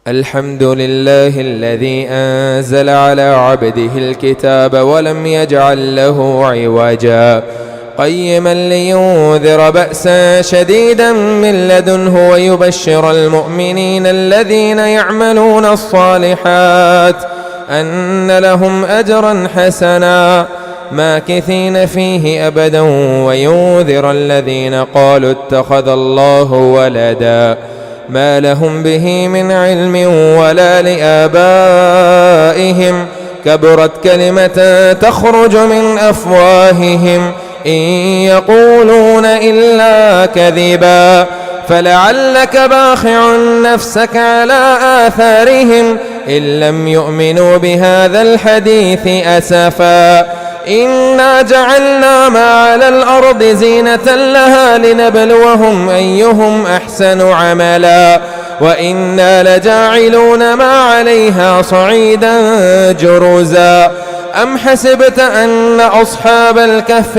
الحمد لله الذي أنزل على عبده الكتاب ولم يجعل له عوجا قيما لينذر بأسا شديدا من لدنه ويبشر المؤمنين الذين يعملون الصالحات أن لهم أجرا حسنا ماكثين فيه أبدا وينذر الذين قالوا اتخذ الله ولدا ما لهم به من علم ولا لآبائهم كبرت كلمة تخرج من أفواههم إن يقولون إلا كذبا فلعلك باخع نفسك على آثارهم إن لم يؤمنوا بهذا الحديث أسفا إنا جعلنا ما على الأرض زينة لها لنبلوهم أيهم أحسن عملا وإنا لجاعلون ما عليها صعيدا جرزا أم حسبت أن أصحاب الكهف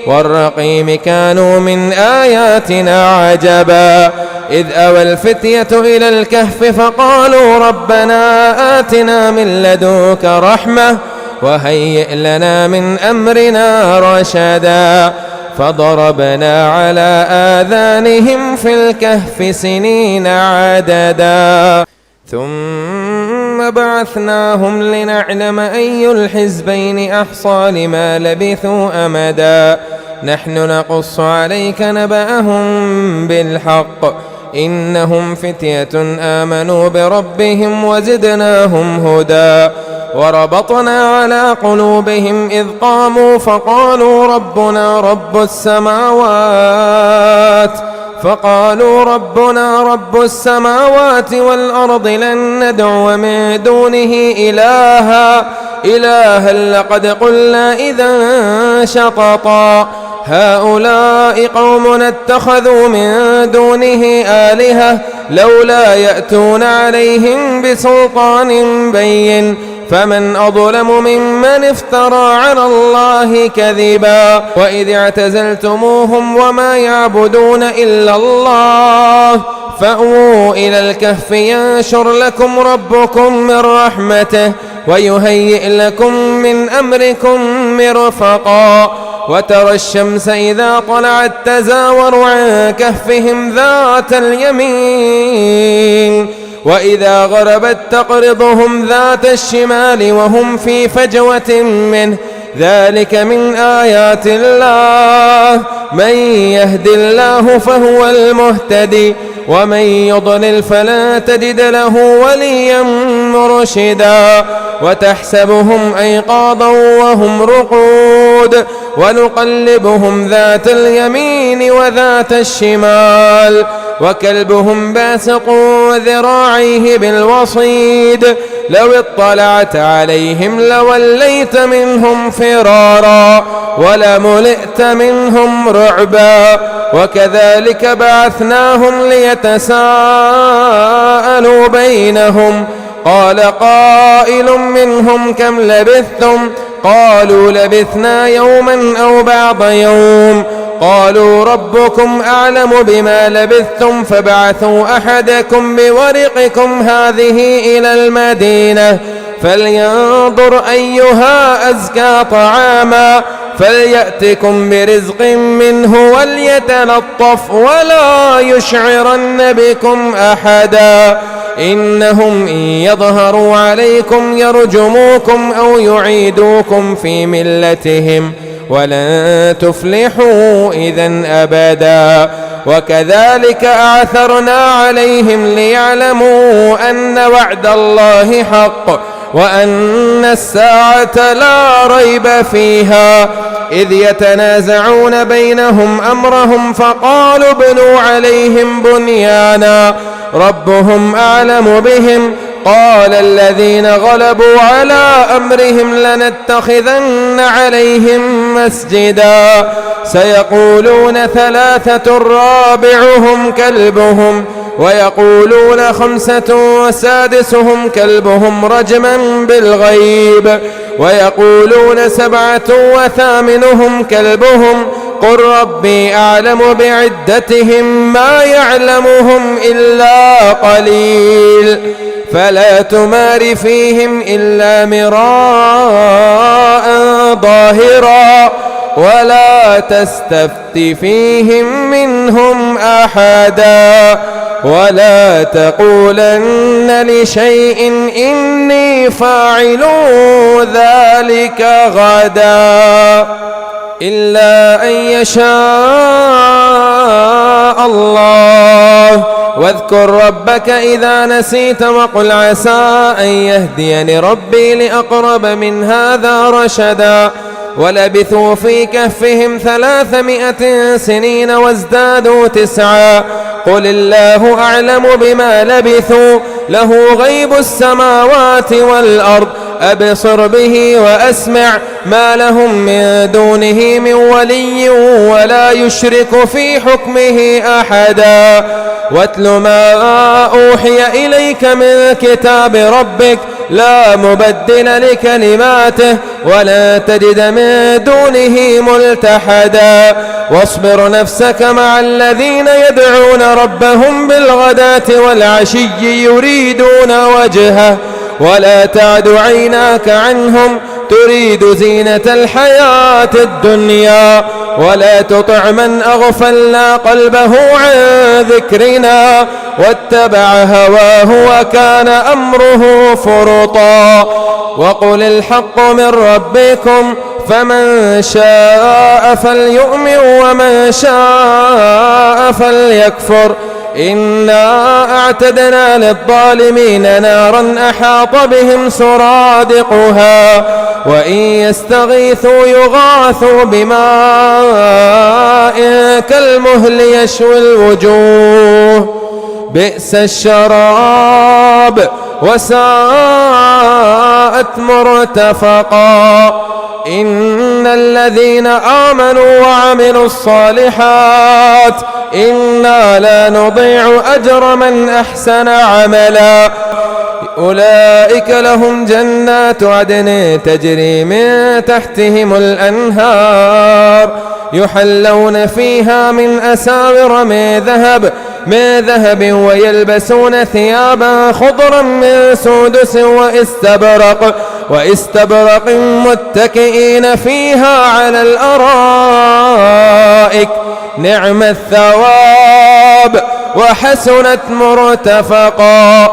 والرقيم كانوا من آياتنا عجبا إذ أوى الفتية إلى الكهف فقالوا ربنا آتنا من لدنك رحمة وهيئ لنا من أمرنا رشدا فضربنا على آذانهم في الكهف سنين عددا ثم بعثناهم لنعلم أي الحزبين أحصى لما لبثوا أمدا نحن نقص عليك نبأهم بالحق إنهم فتية آمنوا بربهم وزدناهم هدى وربطنا على قلوبهم إذ قاموا فقالوا ربنا رب السماوات والأرض لن ندعو من دونه إلها لقد قلنا إذا شططا هؤلاء قومنا اتخذوا من دونه آلهة لولا يأتون عليهم بسلطان بين فمن أظلم ممن افترى على الله كذبا وإذ اعتزلتموهم وما يعبدون إلا الله فأووا إلى الكهف ينشر لكم ربكم من رحمته ويهيئ لكم من أمركم مرفقا وترى الشمس إذا طلعت تزاور عن كهفهم ذات اليمين وإذا غربت تقرضهم ذات الشمال وهم في فجوة منه ذلك من آيات الله من يهد الله فهو المهتدي ومن يضلل فلا تجد له وليا مرشدا وتحسبهم أيقاظا وهم رقود ونقلبهم ذات اليمين وذات الشمال وكلبهم باسق ذراعيه بالوصيد لو اطلعت عليهم لوليت منهم فرارا ولملئت منهم رعبا وكذلك بعثناهم ليتساءلوا بينهم قال قائل منهم كم لبثتم قالوا لبثنا يوما أو بعض يوم قالوا ربكم أعلم بما لبثتم فابعثوا أحدكم بورقكم هذه إلى المدينة فلينظر أيها أزكى طعاما فليأتكم برزق منه وليتلطف ولا يشعرن بكم أحدا إنهم إن يظهروا عليكم يرجموكم أو يعيدوكم في ملتهم ولن تفلحوا إذن أبدا وكذلك أعثرنا عليهم ليعلموا أن وعد الله حق وأن الساعة لا ريب فيها إذ يتنازعون بينهم أمرهم فقالوا ابنوا عليهم بنيانا ربهم أعلم بهم قال الذين غلبوا على أمرهم لنتخذن عليهم مسجدا سيقولون ثلاثة رابعهم كلبهم ويقولون خمسة سادسهم كلبهم رجما بالغيب ويقولون سبعة وثامنهم كلبهم قل ربي أعلم بعدتهم ما يعلمهم إلا قليل فلا تمار فيهم إلا مراء ظاهرا ولا تستفت فيهم منهم أحدا ولا تقولن لشيء إني فاعل ذلك غدا إلا أن يشاء الله واذكر ربك إذا نسيت وقل عسى أن يهديني ربي لأقرب من هذا رشدا ولبثوا في كهفهم 300 سنين وازدادوا 9 قل الله أعلم بما لبثوا له غيب السماوات والأرض أبصر به وأسمع ما لهم من دونه من ولي ولا يشرك في حكمه أحدا واتل ما أوحي إليك من كتاب ربك لا مبدل لكلماته ولا تجد من دونه ملتحدا واصبر نفسك مع الذين يدعون ربهم بالغداة والعشي يريدون وجهه ولا تعد عيناك عنهم تريد زينة الحياة الدنيا ولا تطع من أغفلنا قلبه عن ذكرنا واتبع هواه وكان أمره فرطا وقل الحق من ربكم فمن شاء فليؤمن ومن شاء فليكفر إنا أعتدنا للظالمين نارا أحاط بهم سرادقها وإن يستغيثوا يغاثوا بماء كالمهل يشوي الوجوه بئس الشراب وساءت مرتفقا إن الذين آمنوا وعملوا الصالحات إنا لا نضيع أجر من أحسن عملا أولئك لهم جنات عدن تجري من تحتهم الأنهار يحلون فيها من أساور من ذهب ويلبسون ثيابا خضرا من سندس واستبرق متكئين فيها على الأرائك نعم الثواب وحسنت مرتفقا.